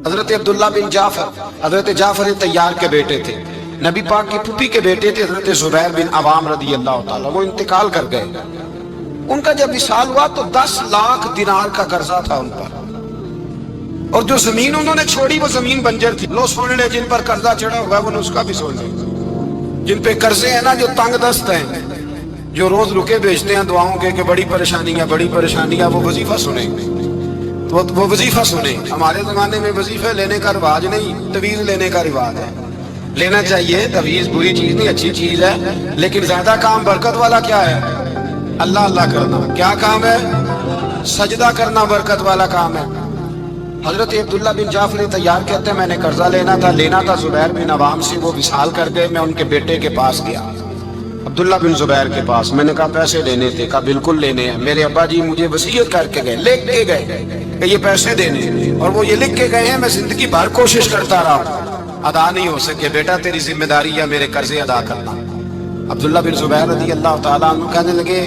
حضرت عبداللہ بن جعفر حضرت جعفر طیار کے بیٹے تھے، نبی پاک کی پھوپھی کے بیٹے تھے حضرت زبیر بن عوام رضی اللہ تعالیٰ، وہ انتقال کر گئے۔ ان کا جب وصال ہوا تو 10 لاکھ دینار کا قرضہ تھا ان پر، اور جو زمین انہوں نے چھوڑی وہ زمین بنجر تھی۔ لو سن لے، جن پر قرضہ چڑھا ہوا ہے وہ اس کا بھی سن لے، جن پہ قرضے ہیں نا، جو تنگ دست ہیں، جو روز رکے بیچتے ہیں دعاؤں کے کہ بڑی پریشانی ہے بڑی پریشانی ہے، وہ وظیفہ سنیں، وہ وظیفہ سنیں۔ ہمارے زمانے میں وظیفے لینے کا رواج نہیں، تویز لینے کا رواج ہے۔ لینا چاہیے، تویز بری چیز نہیں، اچھی چیز ہے، لیکن زیادہ کام برکت والا کیا ہے؟ اللہ اللہ کرنا۔ کیا کام ہے؟ سجدہ کرنا برکت والا کام ہے۔ حضرت عبداللہ بن جعفر طیار کہتے ہیں میں نے قرضہ لینا تھا زبیر بن عوام سے، وہ وصال کر گئے۔ میں ان کے بیٹے کے پاس گیا، عبداللہ بن زبیر کے پاس۔ میں نے کہا پیسے لینے تھے، کہا بالکل لینے ہیں۔ میرے ابا جی مجھے وصیت کر کے گئے، لکھ کے گئے کہ یہ پیسے دینے ہیں، اور وہ یہ لکھ کے گئے ہیں، میں زندگی بھر کوشش کرتا رہا، ادا نہیں ہو سکے۔ بیٹا تیری ذمہ داری ہے میرے قرضے ادا کرنا۔ عبداللہ بن زبیر رضی اللہ تعالیٰ عنہ کہنے لگے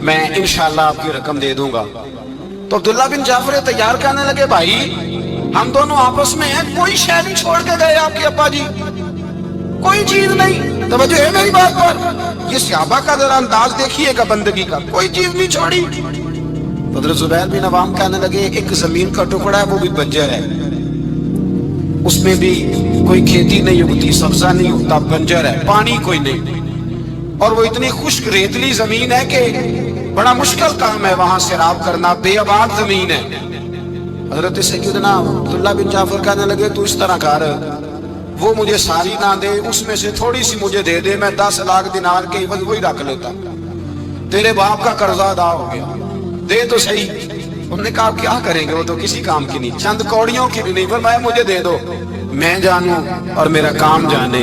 میں انشاءاللہ آپ کی رقم دے دوں گا۔ تو عبداللہ بن جعفر طیار کہنے لگے بھائی ہم دونوں آپس میں ہیں، کوئی شے نہیں چھوڑ کے گئے آپ کے ابا جی، کوئی چیز نہیں۔ توجہ ہے میری بات پر؟ یہ صحابہ کا ذرا انداز دیکھیے گا بندگی کا، کوئی چیز نہیں چھوڑی۔ حضرت زبیر بن عوام کہنے لگے ایک زمین کا ٹکڑا ہے، وہ بھی بنجر ہے، اس میں بھی کوئی کھیتی نہیں ہوتی، سبزہ نہیں ہوتا، بنجر ہے، پانی کوئی نہیں، اور وہ اتنی خشک ریتلی زمین ہے کہ بڑا مشکل کام ہے وہاں سیراب کرنا، بے آباد زمین ہے۔ حضرت سیدنا عبداللہ بن جعفر کہنے لگے تو اس طرح کر، وہ مجھے ساری نہ دے، اس میں سے تھوڑی سی مجھے دے دے، میں 10 لاکھ دینار کے عوض وہی رکھ لیتا، تیرے باپ کا قرضہ ادا ہو گیا، دے تو صحیح۔ انہوں نے کہا کیا کریں گے، وہ تو کسی کام کی نہیں، چند کوڑیوں کی بھی نہیں، فرمایا مجھے دے دو، میں جانوں اور میرا کام جانے۔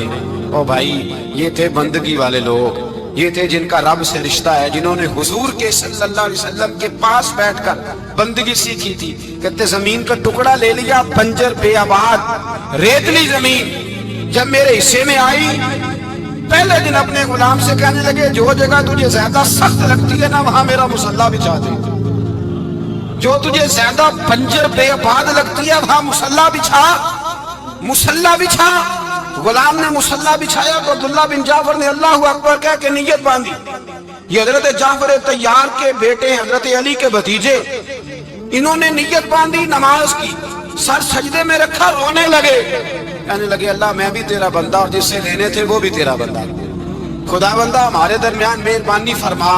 او بھائی یہ تھے بندگی والے لوگ، یہ تھے جن کا رب سے رشتہ ہے، جنہوں نے حضور کے صلی اللہ علیہ وسلم کے پاس بیٹھ کر بندگی سیکھی تھی۔ کہتے زمین کا ٹکڑا لے لیا، بنجر بے آباد ریتلی زمین، جب میرے حصے میں آئی پہلے دن اپنے غلام سے کہنے لگے جو جگہ تجھے زیادہ سخت لگتی ہے نا وہاں میرا مصلی بچھا دے، جو تجھے زیادہ بنجر بے آباد لگتی ہے وہاں مصلی بچھا۔ غلام نے مصلی بچھایا تو عبداللہ بن جعفر نے اللہ اکبر کہہ کے نیت باندھی۔ یہ حضرت جعفر طیار کے بیٹے حضرت علی کے بھتیجے، انہوں نے نیت باندھی، نماز کی، سر سجدے میں رکھا، رونے لگے، کہنے لگے اللہ میں بھی تیرا بندہ اور جس سے لینے تھے وہ بھی تیرا بندہ، خدا بندہ ہمارے درمیان مہربانی فرما،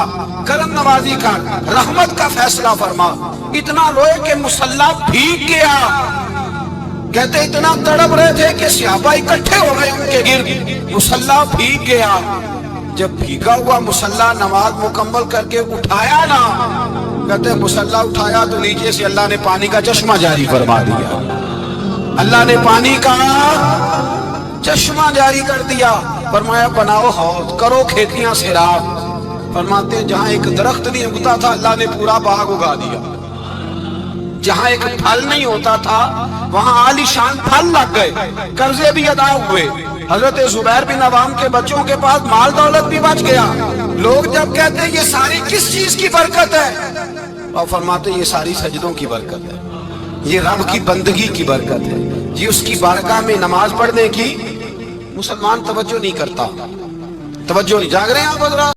کرم نوازی کا، رحمت کا فیصلہ فرما۔ اتنا روئے کہ مصلی بھیگ گیا۔ کہتے اتنا تڑپ رہے تھے کہ صحابہ اکٹھے ہو گئے ان کے گرد، مصلی بھیگ گیا۔ جب بھیگا ہوا مصلی نماز مکمل کر کے اٹھایا نا، کہتے مصلی اٹھایا تو نیچے سے اللہ نے پانی کا چشمہ جاری فرما دیا، اللہ نے پانی کا چشمہ جاری کر دیا۔ فرمایا بناؤ حوض، کرو کھیتیاں سیراب۔ فرماتے ہیں جہاں ایک درخت نہیں اگتا تھا اللہ نے پورا باغ اگا دیا، جہاں ایک پھل نہیں ہوتا تھا وہاں عالی شان پھل لگ گئے، قرضے بھی ادا ہوئے۔ حضرت زبیر بن عوام کے بچوں کے پاس مال دولت بھی بچ گیا۔ لوگ جب کہتے ہیں یہ ساری کس چیز کی برکت ہے، اور فرماتے یہ ساری سجدوں کی برکت ہے، یہ رب کی بندگی کی برکت ہے، یہ اس کی بارگاہ میں نماز پڑھنے کی۔ مسلمان توجہ نہیں کرتا، توجہ نہیں، جاگ رہے ہیں آپ حضرات؟